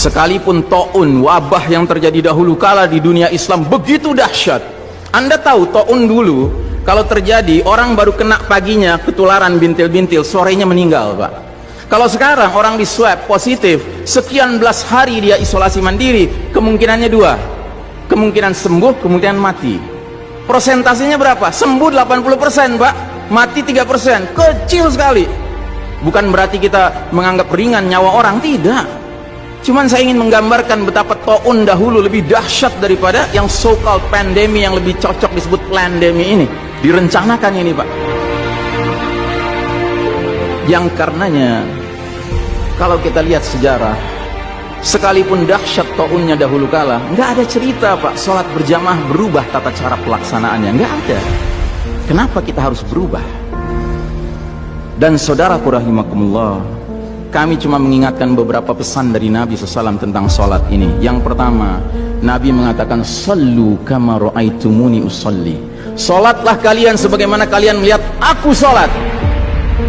Sekalipun taun, wabah yang terjadi dahulu kala di dunia Islam begitu dahsyat. Anda tahu taun dulu kalau terjadi orang baru kena paginya ketularan bintil-bintil, sorenya meninggal, Pak. Kalau sekarang orang di swab positif, sekian belas hari dia isolasi mandiri, kemungkinannya dua, kemungkinan sembuh, kemungkinan mati. Persentasenya berapa? Sembuh 80%, Pak, mati 3%, kecil sekali. Bukan berarti kita menganggap ringan nyawa orang, tidak. Cuman saya ingin menggambarkan betapa taun dahulu lebih dahsyat daripada yang so-called pandemi, yang lebih cocok disebut plandemi ini. Direncanakan ini, Pak. Yang karenanya kalau kita lihat sejarah, sekalipun dahsyat taunnya dahulu kala, nggak ada cerita, Pak, sholat berjamaah berubah tata cara pelaksanaannya, nggak ada. Kenapa kita harus berubah? Dan saudaraku rahimakumullah, kami cuma mengingatkan beberapa pesan dari Nabi SAW tentang sholat ini. Yang pertama, Nabi mengatakan, sallu kama ra'aitumuni usalli. Sholatlah kalian sebagaimana kalian melihat aku sholat.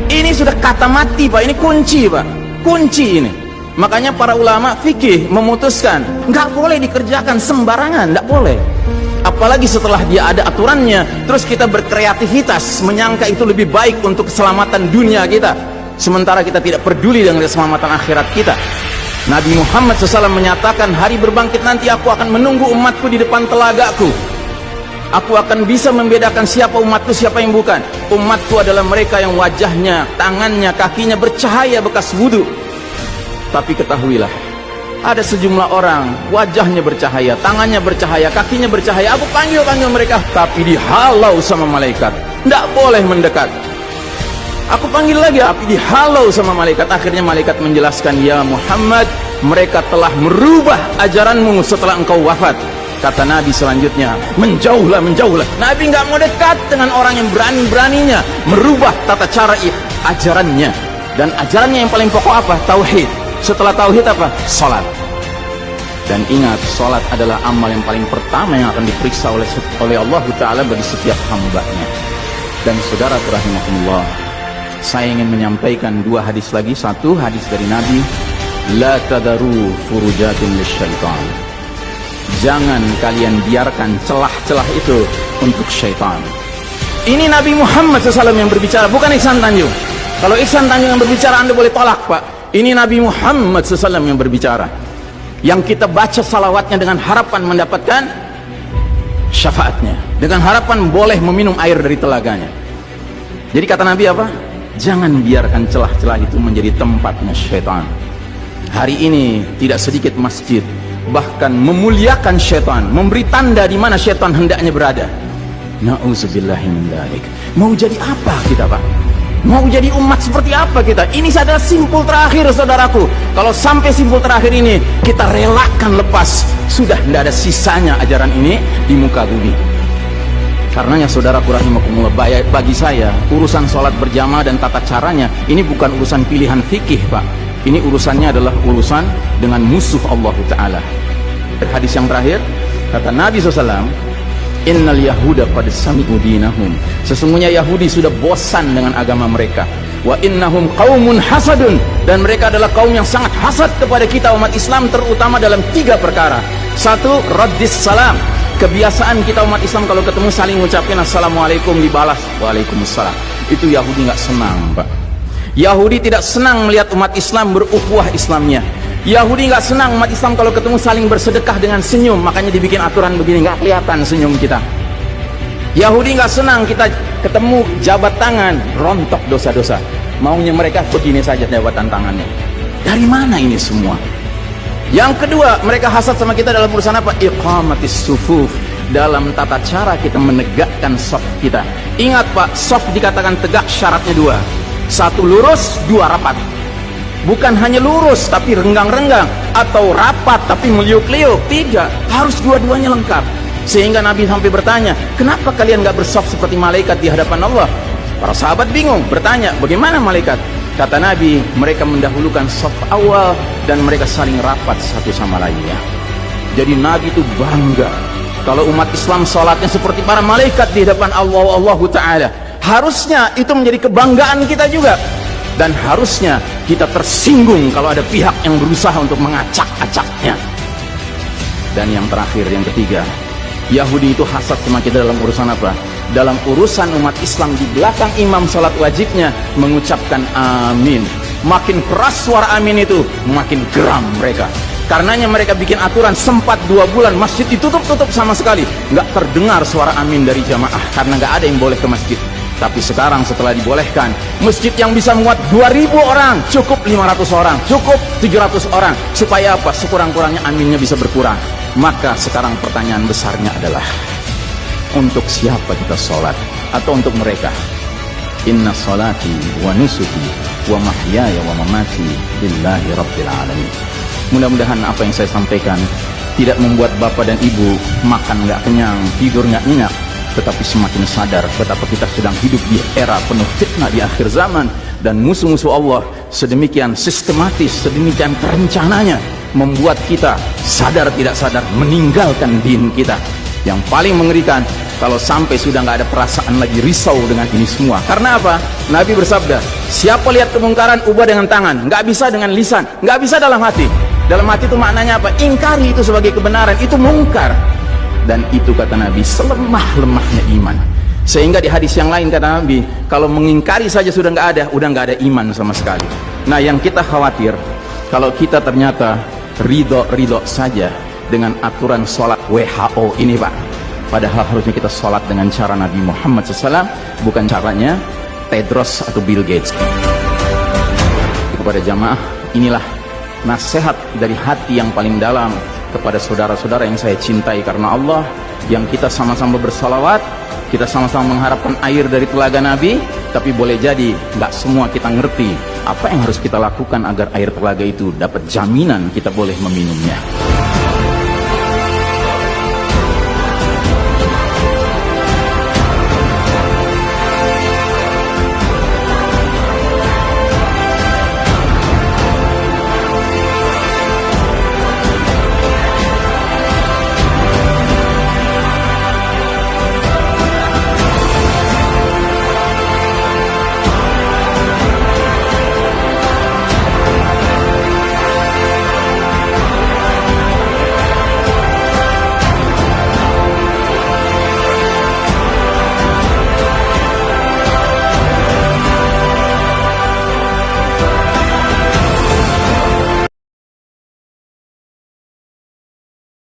Ini sudah kata mati, Pak. Ini kunci, Pak. Kunci ini. Makanya para ulama fikih memutuskan nggak boleh dikerjakan sembarangan, nggak boleh. Apalagi setelah dia ada aturannya, terus kita berkreativitas menyangka itu lebih baik untuk keselamatan dunia kita, sementara kita tidak peduli dengan keselamatan akhirat kita. Nabi Muhammad SAW menyatakan, hari berbangkit nanti aku akan menunggu umatku di depan telagaku. Aku akan bisa membedakan siapa umatku, siapa yang bukan. Umatku adalah mereka yang wajahnya, tangannya, kakinya bercahaya bekas wudhu. Tapi ketahuilah, ada sejumlah orang wajahnya bercahaya, tangannya bercahaya, kakinya bercahaya. Aku panggil mereka, tapi dihalau sama malaikat, tidak boleh mendekat. Aku panggil lagi, tapi dihalau sama malaikat. Akhirnya malaikat menjelaskan, ya Muhammad, mereka telah merubah ajaranmu setelah engkau wafat. Kata Nabi selanjutnya, menjauhlah, menjauhlah. Nabi nggak mau dekat dengan orang yang berani-beraninya merubah tata cara ajarannya. Dan ajarannya yang paling pokok apa? Tauhid. Setelah tauhid apa? Salat. Dan ingat, salat adalah amal yang paling pertama yang akan diperiksa oleh Allah Ta'ala bagi setiap hambanya. Dan saudara rahimahumullah, saya ingin menyampaikan dua hadis lagi. Satu hadis dari Nabi, la tadaru furujatin lisyaitan. Jangan kalian biarkan celah-celah itu untuk syaitan. Ini Nabi Muhammad SAW yang berbicara, bukan Ihsan Tanjung. Kalau Ihsan Tanjung yang berbicara, Anda boleh tolak, Pak. Ini Nabi Muhammad SAW yang berbicara, yang kita baca salawatnya dengan harapan mendapatkan syafaatnya, dengan harapan boleh meminum air dari telaganya. Jadi kata Nabi apa? Jangan biarkan celah-celah itu menjadi tempatnya syaitan. Hari ini tidak sedikit masjid bahkan memuliakan syaitan, memberi tanda di mana syaitan hendaknya berada. Na'udzubillahi min dzalik. Mau jadi apa kita, Pak? Mau jadi umat seperti apa kita? Ini adalah simpul terakhir, saudaraku. Kalau sampai simpul terakhir ini kita relakan lepas, sudah tidak ada sisanya ajaran ini di muka bumi. Karenanya saudaraku rahimakumullah, bagi saya urusan sholat berjamaah dan tata caranya ini bukan urusan pilihan fikih, Pak. Ini urusannya adalah urusan dengan musuh Allah Ta'ala. Hadis yang terakhir, kata Nabi SAW, innal yahuda qad sami'u dinahum. Sesungguhnya Yahudi sudah bosan dengan agama mereka. Wa innahum qaumun hasadun. Dan mereka adalah kaum yang sangat hasad kepada kita umat Islam, terutama dalam 3 perkara. Satu, raddis salam. Kebiasaan kita umat Islam kalau ketemu saling ngucapin assalamualaikum, dibalas waalaikumsalam. Itu Yahudi nggak senang, Pak. Yahudi tidak senang melihat umat Islam berukhuwah Islamnya. Yahudi nggak senang umat Islam kalau ketemu saling bersedekah dengan senyum, makanya dibikin aturan begini, nggak kelihatan senyum kita. Yahudi nggak senang kita ketemu jabat tangan, rontok dosa-dosa. Maunya mereka begini saja jabatan tangannya. Dari mana ini semua? Yang kedua, mereka hasad sama kita dalam urusan apa? Iqamatis sufuf. Dalam tata cara kita menegakkan shaf kita. Ingat, Pak, shaf dikatakan tegak syaratnya 2. 1 lurus, 2 rapat. Bukan hanya lurus tapi renggang-renggang, atau rapat tapi meliuk-liuk. Tidak, harus dua-duanya lengkap. Sehingga Nabi sampai bertanya, kenapa kalian gak bersaf seperti malaikat di hadapan Allah? Para sahabat bingung, bertanya, bagaimana malaikat? Kata Nabi, mereka mendahulukan saf awal dan mereka saling rapat satu sama lainnya. Jadi Nabi itu bangga kalau umat Islam sholatnya seperti para malaikat di hadapan Allah Ta'ala. Harusnya itu menjadi kebanggaan kita juga. dan harusnya kita tersinggung kalau ada pihak yang berusaha untuk mengacak-acaknya. Dan yang terakhir, yang ketiga, Yahudi itu hasad sama kita dalam urusan apa? Dalam urusan umat Islam di belakang imam salat wajibnya mengucapkan amin. Makin keras suara amin itu, makin geram mereka. Karenanya mereka bikin aturan, sempat 2 bulan masjid ditutup-tutup sama sekali, nggak terdengar suara amin dari jamaah karena nggak ada yang boleh ke masjid. Tapi sekarang setelah dibolehkan, masjid yang bisa muat 2000 orang, cukup 500 orang, cukup 700 orang. Supaya apa? Sekurang-kurangnya aminnya bisa berkurang. Maka sekarang pertanyaan besarnya adalah, untuk siapa kita sholat? Atau untuk mereka? Inna sholati wa nusuki wa mahyaya wa mamati lillahi rabbil alamin. Mudah-mudahan apa yang saya sampaikan tidak membuat bapak dan ibu makan nggak kenyang, tidur nggak nyenyak, tetapi semakin sadar betapa kita sedang hidup di era penuh fitnah di akhir zaman, dan musuh-musuh Allah sedemikian sistematis, sedemikian terencananya membuat kita sadar tidak sadar meninggalkan din kita. Yang paling mengerikan kalau sampai sudah nggak ada perasaan lagi risau dengan ini semua. Karena apa? Nabi bersabda, siapa lihat kemungkaran ubah dengan tangan, nggak bisa dengan lisan, nggak bisa dalam hati. Dalam hati itu maknanya apa? Ingkari itu sebagai kebenaran, itu mungkar. Dan itu kata Nabi selemah-lemahnya iman. Sehingga di hadis yang lain kata Nabi, kalau mengingkari saja sudah nggak ada, udah nggak ada iman sama sekali. Nah, yang kita khawatir kalau kita ternyata ridho saja dengan aturan sholat WHO ini, Pak. Padahal harusnya kita sholat dengan cara Nabi Muhammad SAW, bukan caranya Tedros atau Bill Gates. Kepada jamaah, inilah nasihat dari hati yang paling dalam kepada saudara-saudara yang saya cintai karena Allah, yang kita sama-sama bersalawat, kita sama-sama mengharapkan air dari telaga Nabi. Tapi boleh jadi nggak semua kita ngerti apa yang harus kita lakukan agar air telaga itu dapat jaminan kita boleh meminumnya.